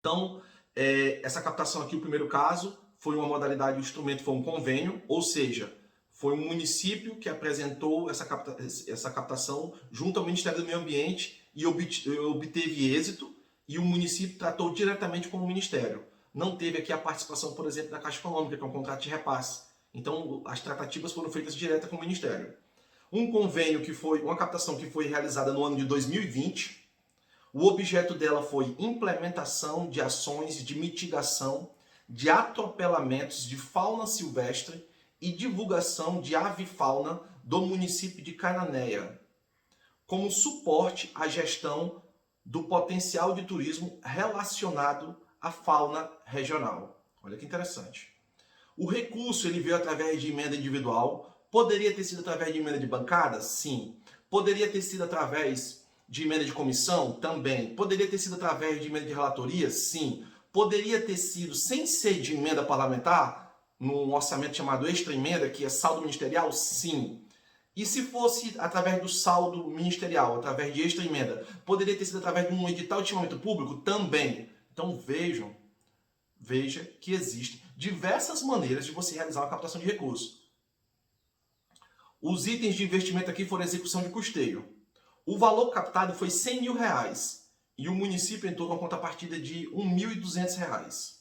Então, essa captação aqui, o primeiro caso, foi uma modalidade, o instrumento foi um convênio, ou seja, foi um município que apresentou essa captação junto ao Ministério do Meio Ambiente e obteve êxito, e o município tratou diretamente com o Ministério. Não teve aqui a participação, por exemplo, da Caixa Econômica, que é um contrato de repasse. Então, as tratativas foram feitas direto com o Ministério. Um convênio que foi, uma captação que foi realizada no ano de 2020, o objeto dela foi implementação de ações de mitigação de atropelamentos de fauna silvestre e divulgação de avifauna do município de Cananéia, como suporte à gestão do potencial de turismo relacionado à fauna regional. Olha que interessante. O recurso ele veio através de emenda individual. Poderia ter sido através de emenda de bancada? Sim. Poderia ter sido através de emenda de comissão? Também. Poderia ter sido através de emenda de relatoria? Sim. Poderia ter sido sem ser de emenda parlamentar, num orçamento chamado extra emenda, que é saldo ministerial? Sim. E se fosse através do saldo ministerial, através de extra emenda, poderia ter sido através de um edital de chamamento público? Também. Então veja que existem diversas maneiras de você realizar uma captação de recursos. Os itens de investimento aqui foram execução de custeio. O valor captado foi R$100 mil e o município entrou com uma contrapartida de R$1.200.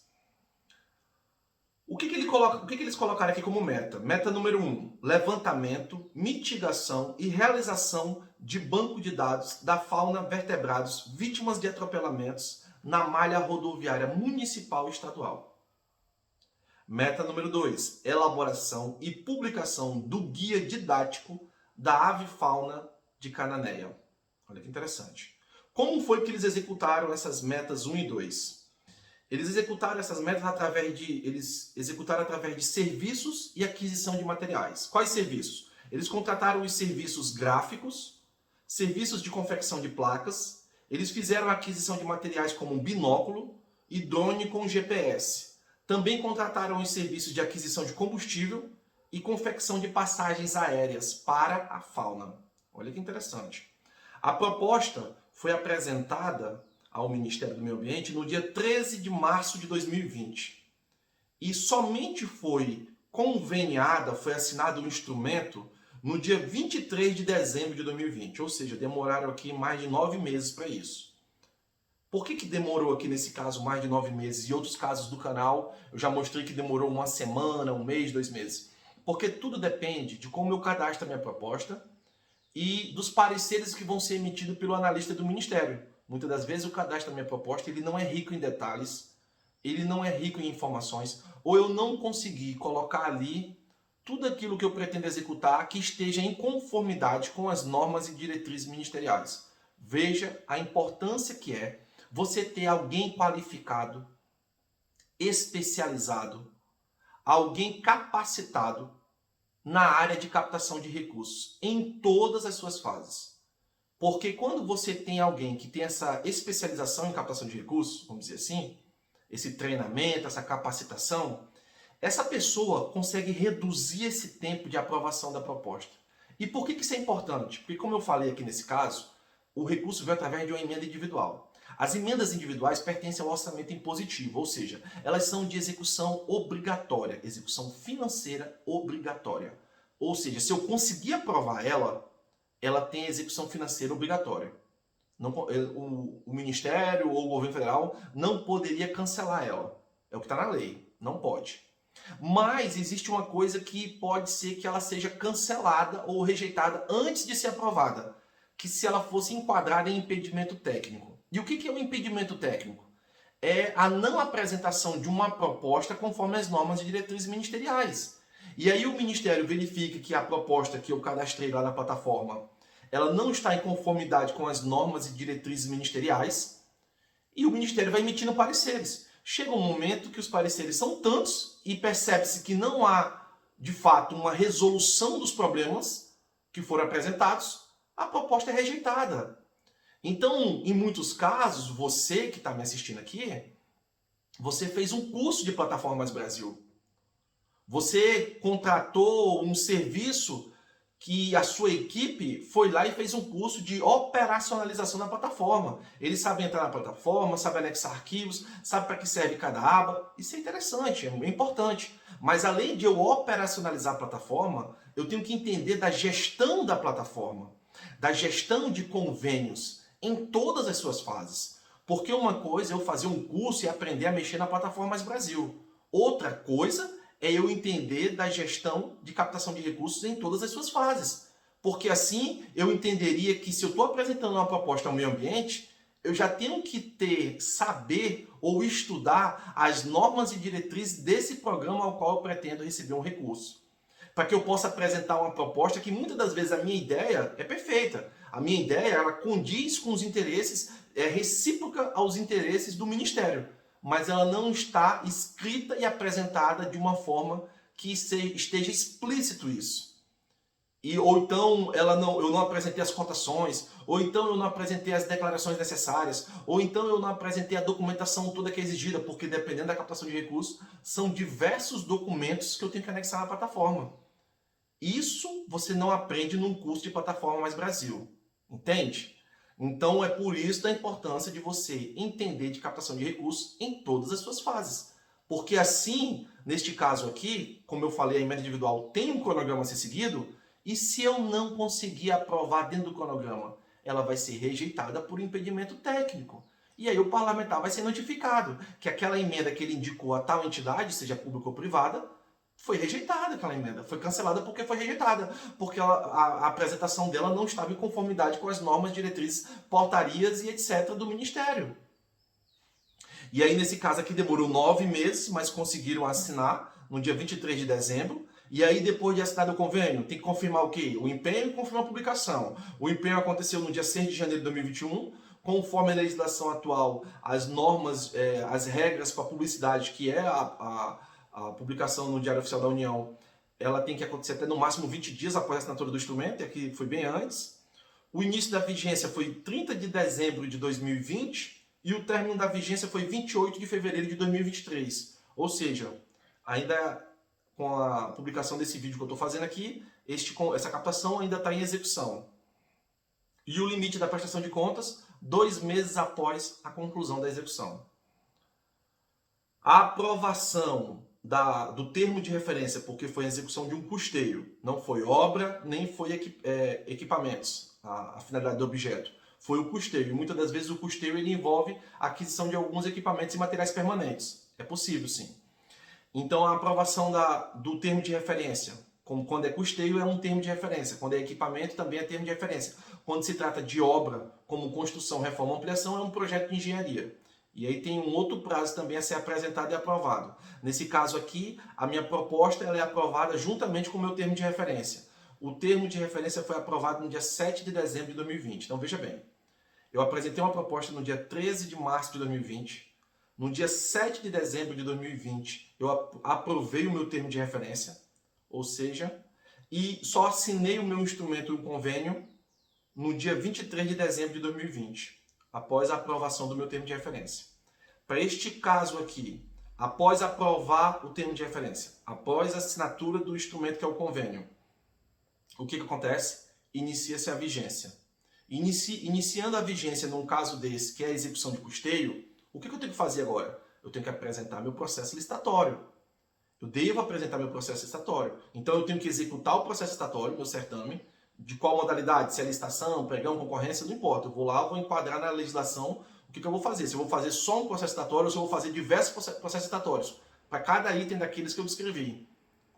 O que eles colocaram aqui como meta? Meta número 1, levantamento, mitigação e realização de banco de dados da fauna vertebrados vítimas de atropelamentos na malha rodoviária municipal e estadual. Meta número 2, elaboração e publicação do guia didático da avifauna de Cananéia. Olha que interessante. Como foi que eles executaram essas metas 1 e 2? Eles executaram essas metas através de serviços e aquisição de materiais. Quais serviços? Eles contrataram os serviços gráficos, serviços de confecção de placas, eles fizeram a aquisição de materiais como um binóculo e drone com GPS. Também contrataram os serviços de aquisição de combustível e confecção de passagens aéreas para a fauna. Olha que interessante. A proposta foi apresentada ao Ministério do Meio Ambiente no dia 13 de março de 2020. E somente foi conveniada, foi assinado o instrumento no dia 23 de dezembro de 2020. Ou seja, demoraram aqui mais de 9 meses para isso. Por que demorou aqui nesse caso mais de 9 meses? E outros casos do canal eu já mostrei que demorou uma semana, um mês, 2 meses. Porque tudo depende de como eu cadastro a minha proposta e dos pareceres que vão ser emitidos pelo analista do Ministério. Muitas das vezes o cadastro da minha proposta ele não é rico em detalhes, ele não é rico em informações, ou eu não consegui colocar ali tudo aquilo que eu pretendo executar que esteja em conformidade com as normas e diretrizes ministeriais. Veja a importância que é você ter alguém qualificado, especializado, alguém capacitado na área de captação de recursos, em todas as suas fases. Porque quando você tem alguém que tem essa especialização em captação de recursos, vamos dizer assim, esse treinamento, essa capacitação, essa pessoa consegue reduzir esse tempo de aprovação da proposta. E por que isso é importante? Porque, como eu falei aqui nesse caso, o recurso veio através de uma emenda individual. As emendas individuais pertencem ao orçamento impositivo, ou seja, elas são de execução obrigatória, execução financeira obrigatória. Ou seja, se eu conseguir aprovar ela tem execução financeira obrigatória. Não, o Ministério ou o governo federal não poderia cancelar ela. É o que está na lei, não pode. Mas existe uma coisa que pode ser que ela seja cancelada ou rejeitada antes de ser aprovada, que se ela fosse enquadrada em impedimento técnico. E o que é o impedimento técnico? É a não apresentação de uma proposta conforme as normas e diretrizes ministeriais. E aí o Ministério verifica que a proposta que eu cadastrei lá na plataforma, ela não está em conformidade com as normas e diretrizes ministeriais, e o Ministério vai emitindo pareceres. Chega um momento que os pareceres são tantos e percebe-se que não há, de fato, uma resolução dos problemas que foram apresentados, a proposta é rejeitada. Então, em muitos casos, você que está me assistindo aqui, você fez um curso de Plataformas Brasil. Você contratou um serviço que a sua equipe foi lá e fez um curso de operacionalização na plataforma. Eles sabem entrar na plataforma, sabem anexar arquivos, sabem para que serve cada aba. Isso é interessante, é importante. Mas além de eu operacionalizar a plataforma, eu tenho que entender da gestão da plataforma, da gestão de convênios em todas as suas fases. Porque uma coisa é eu fazer um curso e aprender a mexer na plataforma Mais Brasil. Outra coisa é eu entender da gestão de captação de recursos em todas as suas fases. Porque assim eu entenderia que se eu estou apresentando uma proposta ao meio ambiente, eu já tenho que saber ou estudar as normas e diretrizes desse programa ao qual eu pretendo receber um recurso. Para que eu possa apresentar uma proposta que muitas das vezes a minha ideia é perfeita. A minha ideia ela condiz com os interesses, é recíproca aos interesses do Ministério, mas ela não está escrita e apresentada de uma forma que esteja explícito isso. Ou então eu não apresentei as cotações, ou então eu não apresentei as declarações necessárias, ou então eu não apresentei a documentação toda que é exigida, porque dependendo da captação de recursos, são diversos documentos que eu tenho que anexar na plataforma. Isso você não aprende num curso de Plataforma Mais Brasil, entende? Então é por isso a importância de você entender de captação de recursos em todas as suas fases. Porque assim, neste caso aqui, como eu falei, a emenda individual tem um cronograma a ser seguido, e se eu não conseguir aprovar dentro do cronograma, ela vai ser rejeitada por impedimento técnico. E aí o parlamentar vai ser notificado que aquela emenda que ele indicou a tal entidade, seja pública ou privada, foi rejeitada aquela emenda, foi cancelada porque foi rejeitada, porque a apresentação dela não estava em conformidade com as normas, diretrizes, portarias e etc. do Ministério. E aí, nesse caso aqui, demorou 9 meses, mas conseguiram assinar no dia 23 de dezembro. E aí, depois de assinado o convênio, tem que confirmar o quê? O empenho e confirmar a publicação. O empenho aconteceu no dia 6 de janeiro de 2021, conforme a legislação atual, as normas, as regras para publicidade, que é a publicação no Diário Oficial da União, ela tem que acontecer até no máximo 20 dias após a assinatura do instrumento, e aqui foi bem antes. O início da vigência foi 30 de dezembro de 2020 e o término da vigência foi 28 de fevereiro de 2023. Ou seja, ainda com a publicação desse vídeo que eu estou fazendo aqui, essa captação ainda está em execução. E o limite da prestação de contas, 2 meses após a conclusão da execução. A aprovação do termo de referência, porque foi a execução de um custeio, não foi obra, nem foi equipamentos, a finalidade do objeto. Foi o custeio, e muitas das vezes o custeio ele envolve a aquisição de alguns equipamentos e materiais permanentes. É possível, sim. Então, a aprovação do termo de referência, como quando é custeio, é um termo de referência. Quando é equipamento, também é termo de referência. Quando se trata de obra, como construção, reforma ou ampliação, é um projeto de engenharia. E aí tem um outro prazo também a ser apresentado e aprovado. Nesse caso aqui, a minha proposta ela é aprovada juntamente com o meu termo de referência. O termo de referência foi aprovado no dia 7 de dezembro de 2020. Então, veja bem. Eu apresentei uma proposta no dia 13 de março de 2020. No dia 7 de dezembro de 2020, eu aprovei o meu termo de referência, ou seja, e só assinei o meu instrumento e o convênio no dia 23 de dezembro de 2020, após a aprovação do meu termo de referência. Para este caso aqui, após aprovar o termo de referência, após a assinatura do instrumento que é o convênio, o que acontece? Inicia-se a vigência. Iniciando a vigência num caso desse, que é a execução de custeio, o que eu tenho que fazer agora? Eu tenho que apresentar meu processo licitatório. Eu devo apresentar meu processo licitatório. Então eu tenho que executar o processo licitatório, meu certame, de qual modalidade, se é licitação, pregão, concorrência, não importa. Eu vou lá, vou enquadrar na legislação o que eu vou fazer. Se eu vou fazer só um processo licitatório ou se eu vou fazer diversos processos licitatórios, para cada item daqueles que eu descrevi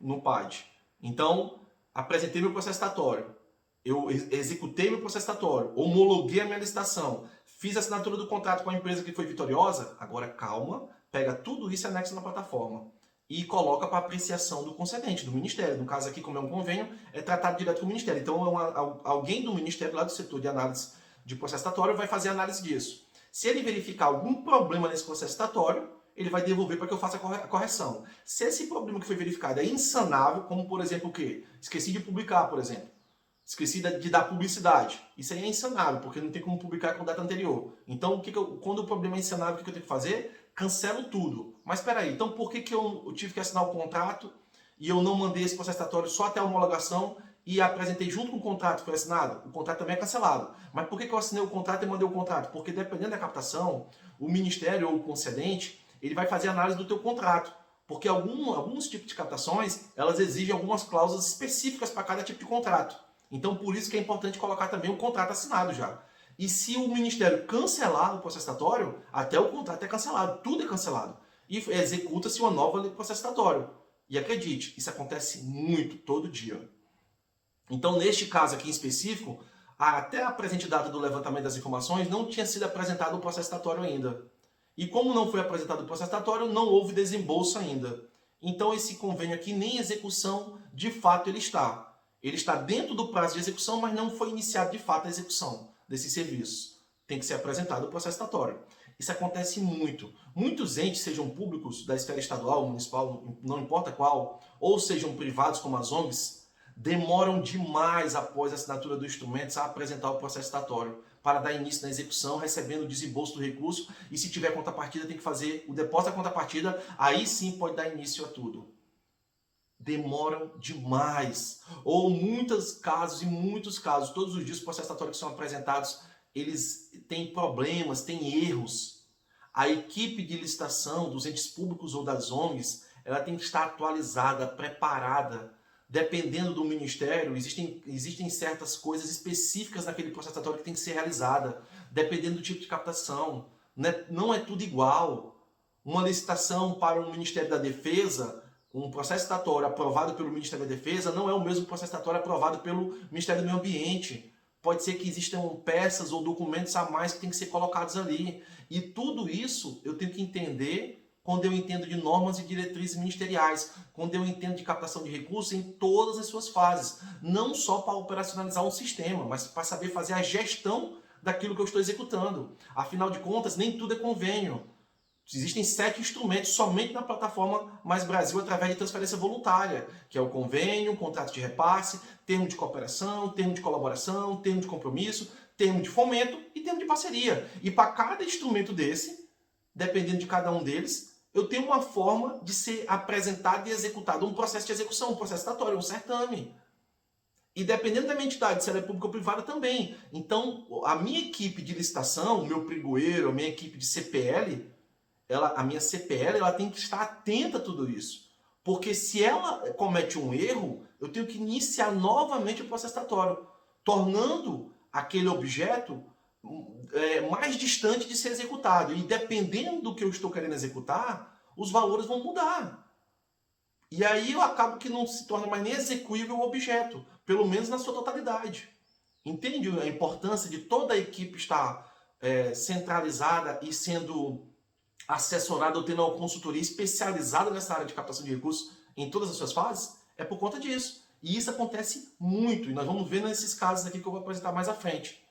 no PAD. Então, apresentei meu processo licitatório. Eu executei meu processo licitatório, homologuei a minha licitação, fiz a assinatura do contrato com a empresa que foi vitoriosa. Agora, calma, pega tudo isso e anexa na plataforma e coloca para apreciação do concedente, do Ministério. No caso aqui, como é um convênio, é tratado direto com o Ministério. Então, alguém do Ministério, lá do setor de análise de processo licitatório, vai fazer análise disso. Se ele verificar algum problema nesse processo licitatório, ele vai devolver para que eu faça a correção. Se esse problema que foi verificado é insanável, como por exemplo o quê? Esqueci de publicar, por exemplo. Esqueci de dar publicidade. Isso aí é insanável, porque não tem como publicar com data anterior. Então, quando o problema é insanável, o que eu tenho que fazer? Cancelo tudo. Mas espera aí, então por que eu tive que assinar o contrato e eu não mandei esse processo licitatório só até a homologação e apresentei junto com o contrato, foi assinado, o contrato também é cancelado. Mas por que eu assinei o contrato e mandei o contrato? Porque dependendo da captação, o Ministério ou o concedente, ele vai fazer análise do teu contrato. Porque alguns tipos de captações, elas exigem algumas cláusulas específicas para cada tipo de contrato. Então, por isso que é importante colocar também o contrato assinado já. E se o Ministério cancelar o processo licitatório, até o contrato é cancelado, tudo é cancelado. E executa-se uma nova lei de processo licitatório. E acredite, isso acontece muito, todo dia. Então, neste caso aqui em específico, até a presente data do levantamento das informações, não tinha sido apresentado o processo licitatório ainda. E como não foi apresentado o processo licitatório, não houve desembolso ainda. Então, esse convênio aqui, nem execução, de fato, ele está. Ele está dentro do prazo de execução, mas não foi iniciado de fato a execução desse serviço. Tem que ser apresentado o processo licitatório. Isso acontece muito. Muitos entes, sejam públicos da esfera estadual, municipal, não importa qual, ou sejam privados como as ONGs, demoram demais após a assinatura do instrumento a apresentar o processo licitatório para dar início na execução, recebendo o desembolso do recurso, e se tiver contrapartida tem que fazer o depósito da contrapartida, aí sim pode dar início a tudo. Demoram demais. Ou muitos casos, todos os dias os processos licitatórios que são apresentados, eles têm problemas, têm erros. A equipe de licitação dos entes públicos ou das ONGs, ela tem que estar atualizada, preparada. Dependendo do ministério, existem certas coisas específicas naquele processo licitatório que tem que ser realizada, dependendo do tipo de captação. Não é tudo igual. Uma licitação para o Ministério da Defesa, um processo licitatório aprovado pelo Ministério da Defesa, não é o mesmo processo licitatório aprovado pelo Ministério do Meio Ambiente. Pode ser que existam peças ou documentos a mais que têm que ser colocados ali. E tudo isso eu tenho que entender quando eu entendo de normas e diretrizes ministeriais, quando eu entendo de captação de recursos em todas as suas fases. Não só para operacionalizar um sistema, mas para saber fazer a gestão daquilo que eu estou executando. Afinal de contas, nem tudo é convênio. Existem 7 instrumentos somente na plataforma Mais Brasil através de transferência voluntária, que é o convênio, contrato de repasse, termo de cooperação, termo de colaboração, termo de compromisso, termo de fomento e termo de parceria. E para cada instrumento desse, dependendo de cada um deles, eu tenho uma forma de ser apresentado e executado um processo de execução, um processo licitatório, um certame. E dependendo da minha entidade, se ela é pública ou privada também. Então, a minha equipe de licitação, o meu pregoeiro, a minha equipe de CPL, a minha CPL, ela tem que estar atenta a tudo isso. Porque se ela comete um erro, eu tenho que iniciar novamente o processo licitatório, tornando aquele objeto mais distante de ser executado. E dependendo do que eu estou querendo executar, os valores vão mudar. E aí eu acabo que não se torna mais nem execuível o objeto, pelo menos na sua totalidade. Entende a importância de toda a equipe estar centralizada e sendo assessorada ou tendo uma consultoria especializada nessa área de captação de recursos em todas as suas fases? É por conta disso. E isso acontece muito, e nós vamos ver nesses casos aqui que eu vou apresentar mais à frente.